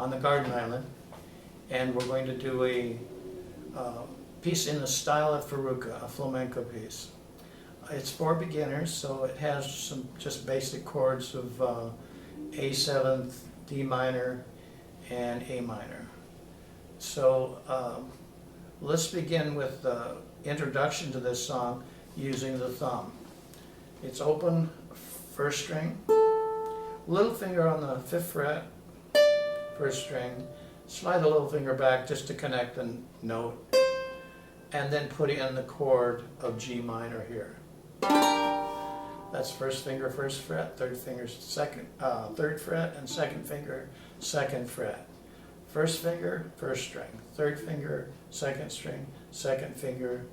on the garden island, and we're going to do a piece in the style of Farruca, a flamenco piece. It's for beginners, so it has some just basic chords of A7, D minor, and A minor. So let's begin with the introduction to this song using the thumb. It's open first string, little finger on the 5th fret, first string, slide the little finger back just to connect the note, and then put in the chord of G minor here. That's first finger, 1st fret, third finger, 3rd fret, and second finger, 2nd fret. First finger, 1st string, third finger, 2nd string, second finger,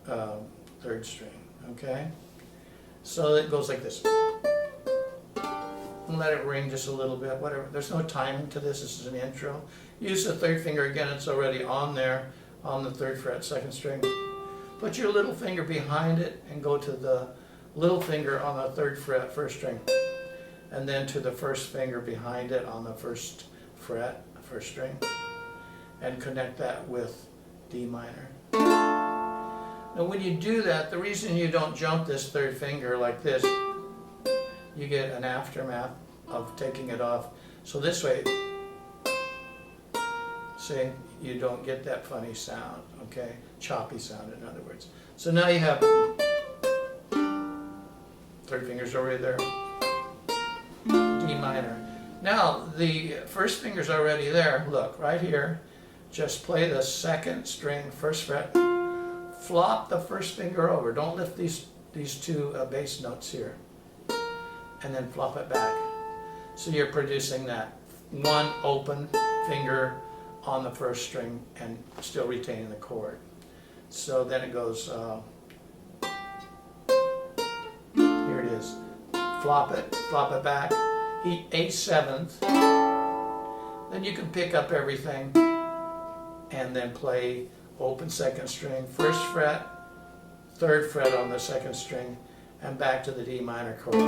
3rd string, okay? So it goes like this. And let it ring just a little bit, whatever. There's no timing to this, this is an intro. Use the 3rd finger again, it's already on there, on the 3rd fret, 2nd string. Put your little finger behind it and go to the little finger on the 3rd fret, 1st string. And then to the 1st finger behind it on the 1st fret, 1st string. And connect that with D minor. Now when you do that, the reason you don't jump this 3rd finger like this, you get an aftermath of taking it off. So this way, see, you don't get that funny sound, okay? Choppy sound, in other words. So now you have 3rd finger's already there, D minor. Now the 1st finger's already there. Look, right here, just play the 2nd string, 1st fret, flop the 1st finger over. Don't lift these two bass notes here. And then flop it back. So you're producing that one open finger on the 1st string and still retaining the chord. So then it goes, here it is, flop it back, A7th, then you can pick up everything and then play open 2nd string, 1st fret, 3rd fret on the 2nd string, and back to the D minor chord.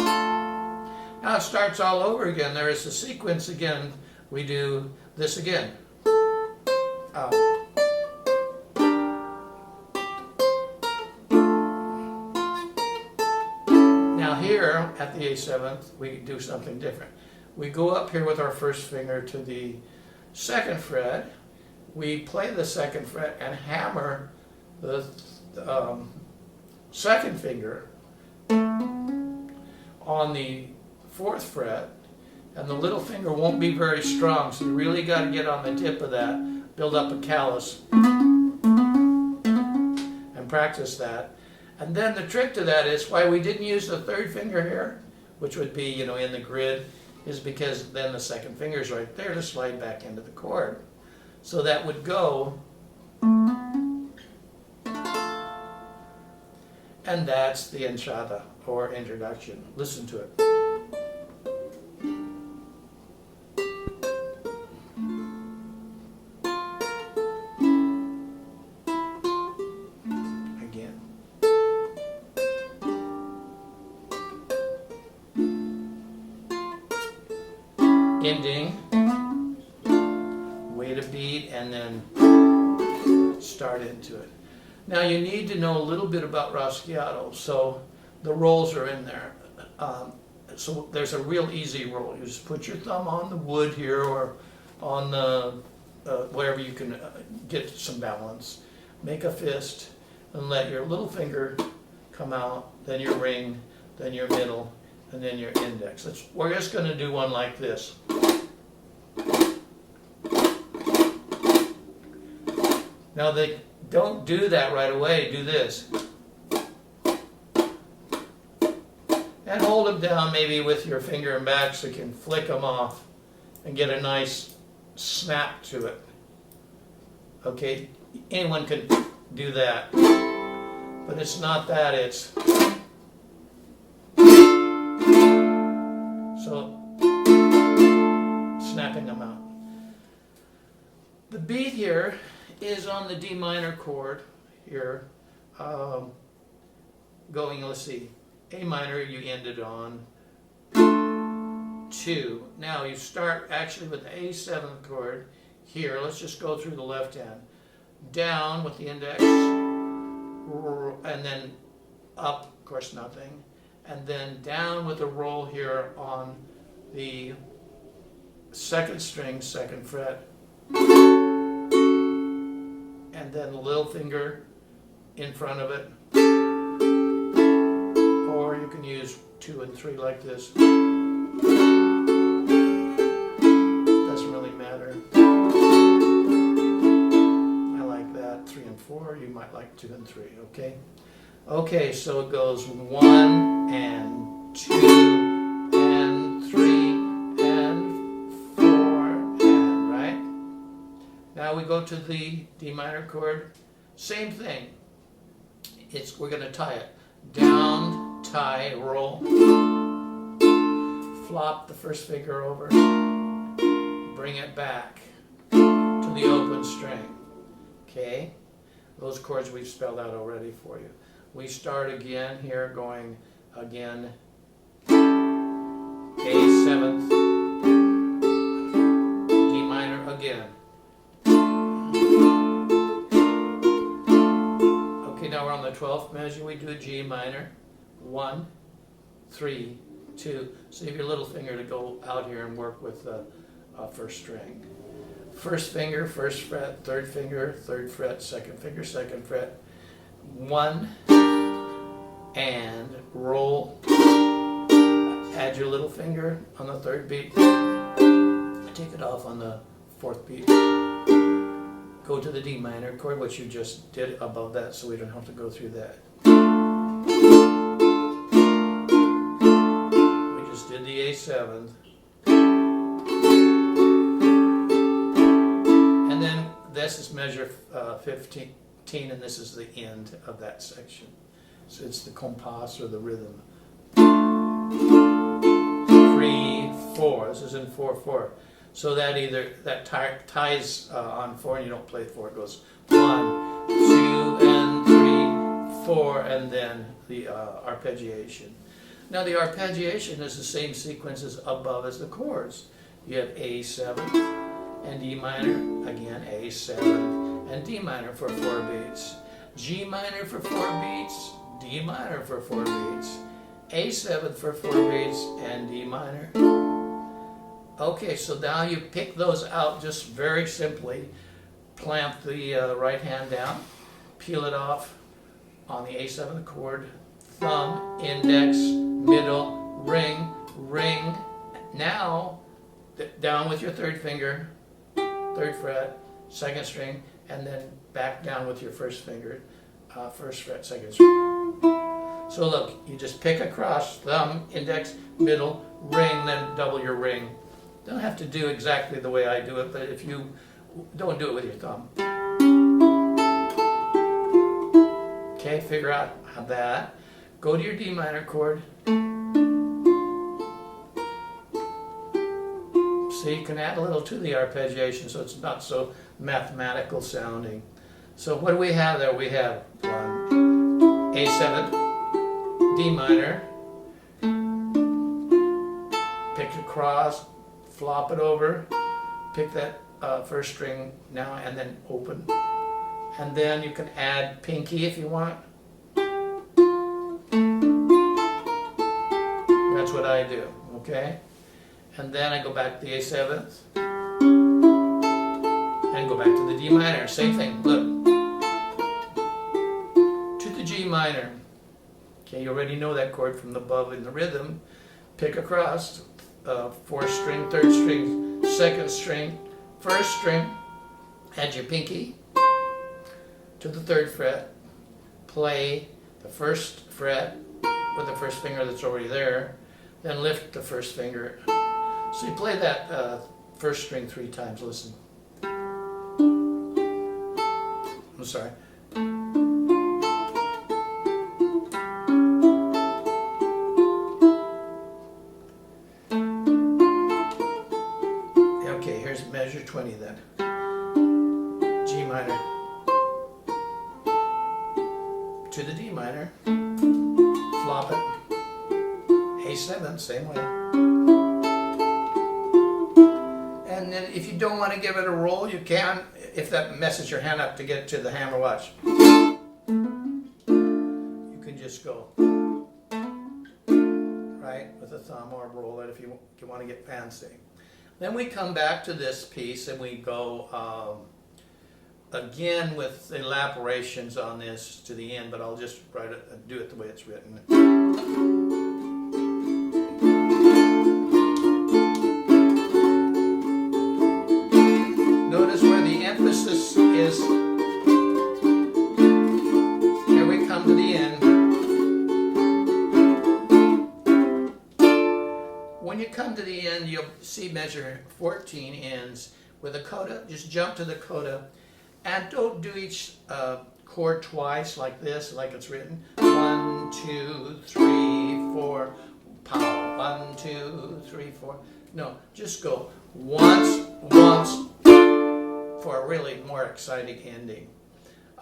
Now it starts all over again. There is a sequence again. We do this again. Now here at the A7th, we do something different. We go up here with our 1st finger to the 2nd fret. We play the 2nd fret and hammer the 2nd finger on the 4th fret, and the little finger won't be very strong, so you really got to get on the tip of that, build up a callus, and practice that. And then the trick to that is why we didn't use the 3rd finger here, which would be, you know, in the grid, is because then the 2nd finger is right there to slide back into the chord. So that would go, and that's the entrada, or introduction. Listen to it. Again. Ending. Wait a beat and then start into it. Now you need to know a little bit about Raschiato, so the rolls are in there. So there's a real easy roll. You just put your thumb on the wood here or on the wherever you can get some balance. Make a fist and let your little finger come out, then your ring, then your middle, and then your index. We're just going to do one like this. Now they don't do that right away, do this. And hold them down maybe with your finger and back so you can flick them off and get a nice snap to it. Okay, anyone can do that. But it's not that, it's... So, snapping them out. The beat here is on the D minor chord here, going, let's see, A minor you ended on, 2. Now you start actually with the A7 chord here. Let's just go through the left hand. Down with the index, and then up, of course nothing, and then down with a roll here on the second string, second fret, and then the little finger in front of it, or you can use 2 and 3 like this. Doesn't really matter. I like that. 3 and 4. You might like 2 and 3. Okay. Okay. So it goes 1 and 2 and 3 and 4 and right. Now we go to the D minor chord. Same thing. We're going to tie it. Down, tie, roll. Flop the first finger over. Bring it back to the open string. Okay? Those chords we've spelled out already for you. We start again here, going again A7th, D minor again. Now we're on the 12th measure. We do a G minor. 1, 3, 2. Save your little finger to go out here and work with the first string. First finger, first fret, third finger, third fret, second finger, second fret. 1 and roll. Add your little finger on the third beat. Take it off on the fourth beat. Go to the D minor chord, which you just did above that, so we don't have to go through that. We just did the A7th. And then this is measure 15, and this is the end of that section. So it's the compas or the rhythm. 3, 4. This is in 4/4. So that ties on 4 and you don't play 4. It goes 1, 2, and 3, 4, and then the arpeggiation. Now the arpeggiation is the same sequence as above as the chords. You have A7 and D minor, again A7 and D minor for 4 beats. G minor for 4 beats, D minor for 4 beats, A7 for 4 beats, and D minor. Okay, so now you pick those out just very simply. Plant the right hand down, peel it off on the A7 chord, thumb, index, middle, ring, ring. Now, down with your third finger, third fret, second string, and then back down with your first finger, first fret, second string. So look, you just pick across, thumb, index, middle, ring, then double your ring. Don't have to do exactly the way I do it, but if you don't do it with your thumb. Okay, figure out how that. Go to your D minor chord. So you can add a little to the arpeggiation so it's not so mathematical sounding. So what do we have there? We have 1, A7, D minor, pick across, flop it over, pick that first string now and then open. And then you can add pinky if you want. That's what I do, okay? And then I go back to the A7th and go back to the D minor. Same thing, look. To the G minor. Okay, you already know that chord from above in the rhythm. Pick across. Fourth string, third string, second string, first string, add your pinky to the third fret, play the first fret with the first finger that's already there, then lift the first finger. So you play that first string 3 times, listen. I'm sorry. Measure 20 then. G minor to the D minor, flop it, A7, same way, then if you don't want to give it a roll, you can. If that messes your hand up to get to the hammer, watch. You can just go right with the thumb or roll it if you want to get fancy. Then we come back to this piece and we go again with elaborations on this to the end, but I'll just write it, do it the way it's written. Notice where the emphasis is. Here we come to the end. When you come to the end, you'll see measure 14 ends with a coda. Just jump to the coda. And don't do each chord twice like this, like it's written. 1, 2, 3, 4, pow. 1, 2, 3, 4. No, just go once, for a really more exciting ending.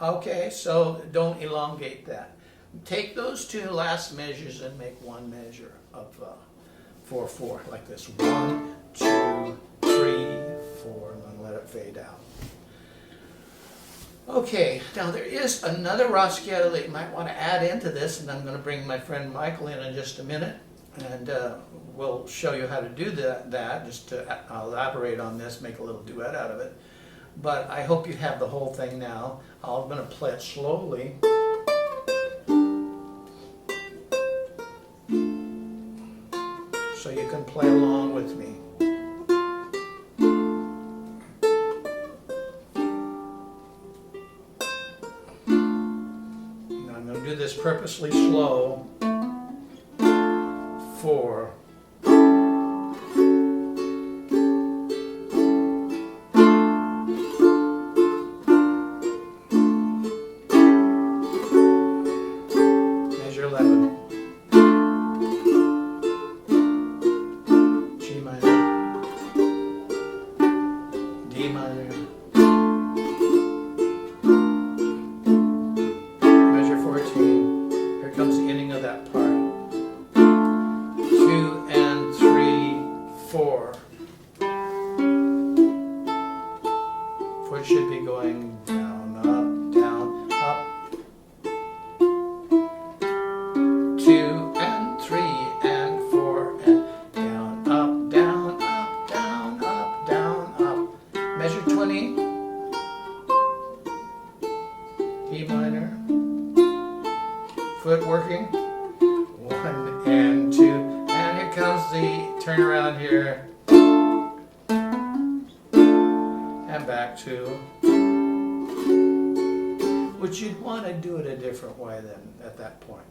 Okay, so don't elongate that. Take those two last measures and make one measure of 4, 4, like this. 1, 2, 3, 4, and then let it fade out. Okay, now there is another raschiato that you might want to add into this, and I'm going to bring my friend Michael in just a minute, and we'll show you how to do that just to elaborate on this, make a little duet out of it. But I hope you have the whole thing now. I'm going to play it slowly. So you can play along with me. Do this purposely slow. 4. Measure 11. G minor. D minor. Comes the ending of that part. 2 and 3, 4. Foot should be going down, up, down, up. 2 and 3 and 4 and down, up, down, up, down, up, down, up. Measure 20. E minor. Foot working. 1 and 2, and here comes the turn around here, and back to, which you'd want to do it a different way then at that point.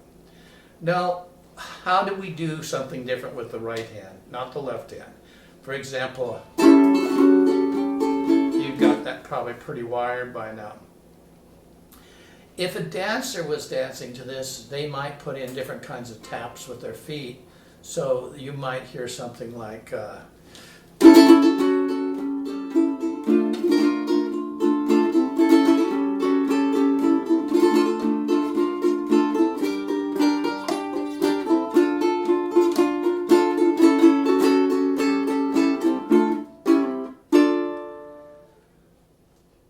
Now, how do we do something different with the right hand, not the left hand? For example, you've got that probably pretty wired by now. If a dancer was dancing to this, they might put in different kinds of taps with their feet. So you might hear something like,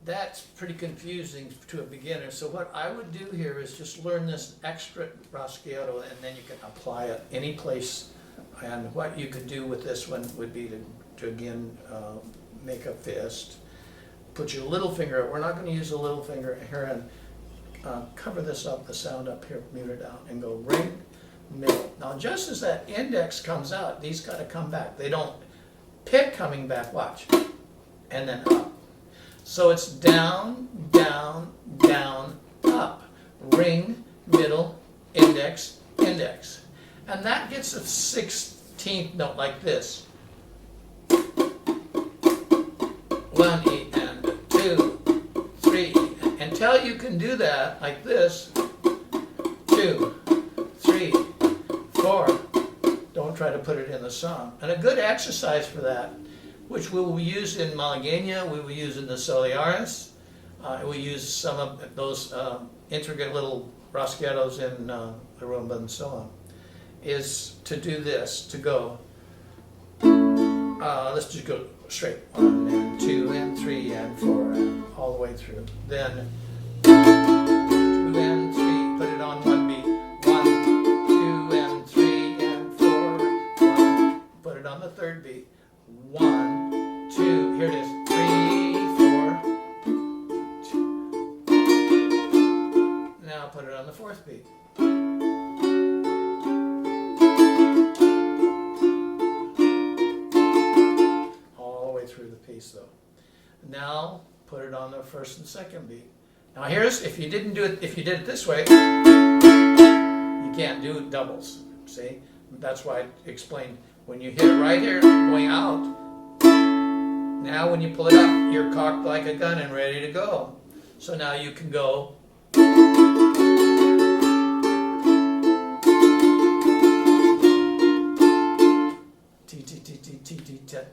that's pretty confusing to a beginner. So what I would do here is just learn this extra raschiato, and then you can apply it any place. And what you could do with this one would be to again make a fist. Put your little finger, we're not going to use the little finger here, and cover this up, the sound up here, mute it out, and go ring, middle. Now just as that index comes out, these got to come back. They don't pick coming back, watch, and then up. So it's down, down, down, up. Ring, middle, index, index. And that gets a 16th note like this. 1 E and 2, 3. Until you can do that like this. 2, 3, 4. Don't try to put it in the song. And a good exercise for that, which we will use in Malagueña, we will use in the Soliares, we use some of those intricate little raschiatos in the rumba and so on, is to do this, to go. Let's just go straight. 1 and 2 and 3 and 4 and all the way through. Then 2 and 3, put it on one beat. 1, 2 and 3 and 4. 1, put it on the third beat. 1, 2, here it is. 3, 4. 2. Now put it on the fourth beat. Through the piece though. Now put it on the first and second beat. Now here's, if you did it this way, you can't do doubles. See? That's why I explained when you hit it right here going out. Now when you pull it up, you're cocked like a gun and ready to go. So now you can go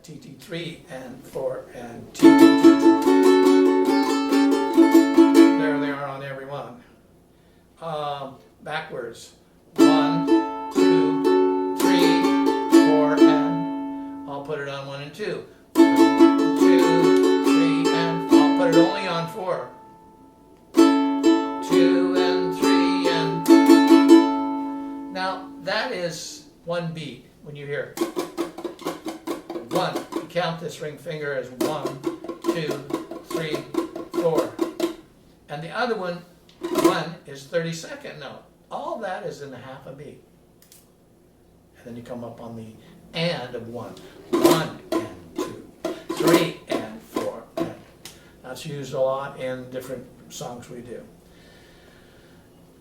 T 3 and 4 and T. There they are on every one. Backwards. 1, 2, 3, 4, and I'll put it on 1 and 2. 1, 2, 3, and I'll put it only on 4. 2 and 3 and. Now that is one beat when you hear it. 1. You count this ring finger as 1, 2, 3, 4. And the other one is 32nd note. All that is in a half a beat. And then you come up on the and of 1. 1 and 2, 3 and 4. And that's used a lot in different songs we do.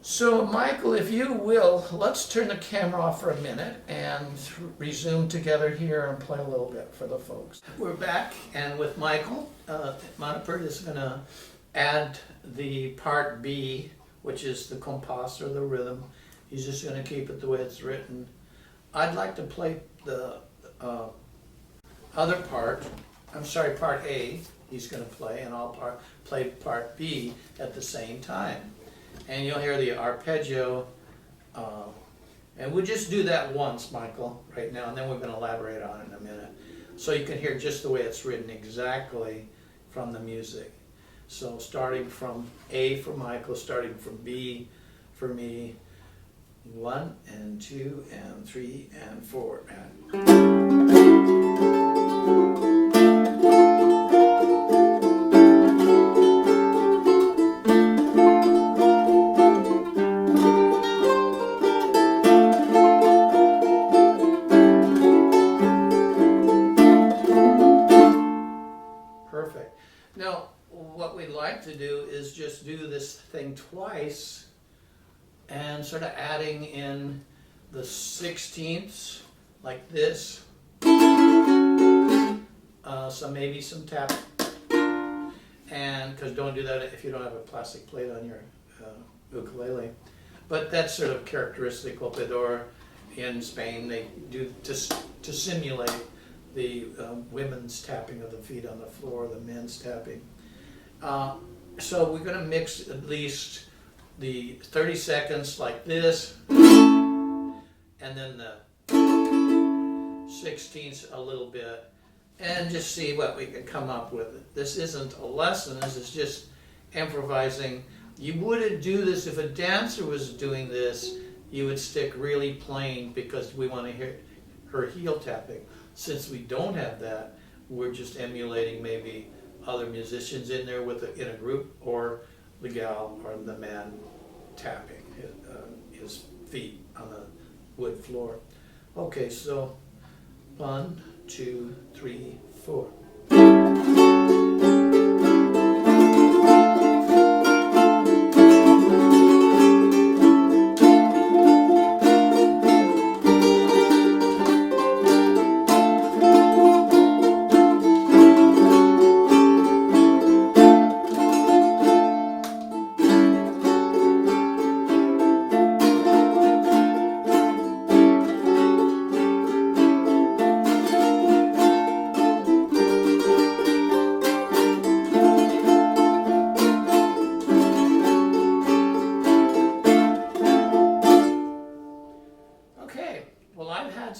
So, Michael, if you will, let's turn the camera off for a minute and resume together here and play a little bit for the folks. We're back, and with Michael, Monopert is going to add the part B, which is the compas or the rhythm. He's just going to keep it the way it's written. I'd like to play the other part. Part A, he's going to play, and I'll play part B at the same time. And you'll hear the arpeggio, and we'll just do that once, Michael, right now, and then we're going to elaborate on it in a minute. So you can hear just the way it's written exactly from the music. So starting from A for Michael, starting from B for me, 1 and 2 and 3 and 4 and. Now, what we'd like to do is just do this thing twice and sort of adding in the 16ths like this. So maybe some tap. And because don't do that if you don't have a plastic plate on your ukulele. But that's sort of characteristic. Operador in Spain, they do to simulate the women's tapping of the feet on the floor, the men's tapping. So we're going to mix at least the 30 seconds like this, and then the 16ths a little bit, and just see what we can come up with. This isn't a lesson, this is just improvising. You wouldn't do this if a dancer was doing this. You would stick really plain because we want to hear her heel tapping. Since we don't have that, we're just emulating maybe other musicians in there in a group, or the gal or the man tapping his feet on the wood floor. Okay, so 1, 2, 3, 4.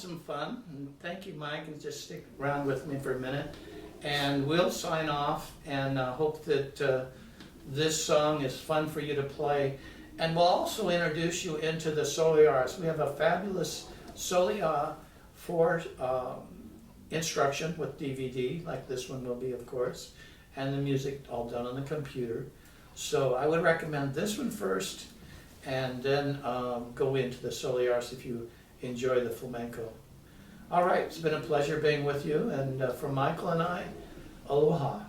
some fun. And thank you, Mike, and just stick around with me for a minute. And we'll sign off and hope that this song is fun for you to play. And we'll also introduce you into the Soliares. We have a fabulous Solia for instruction with DVD, like this one will be, of course, and the music all done on the computer. So I would recommend this one first, and then go into the Soliares if you enjoy the flamenco. All right, it's been a pleasure being with you, and from Michael and I, aloha.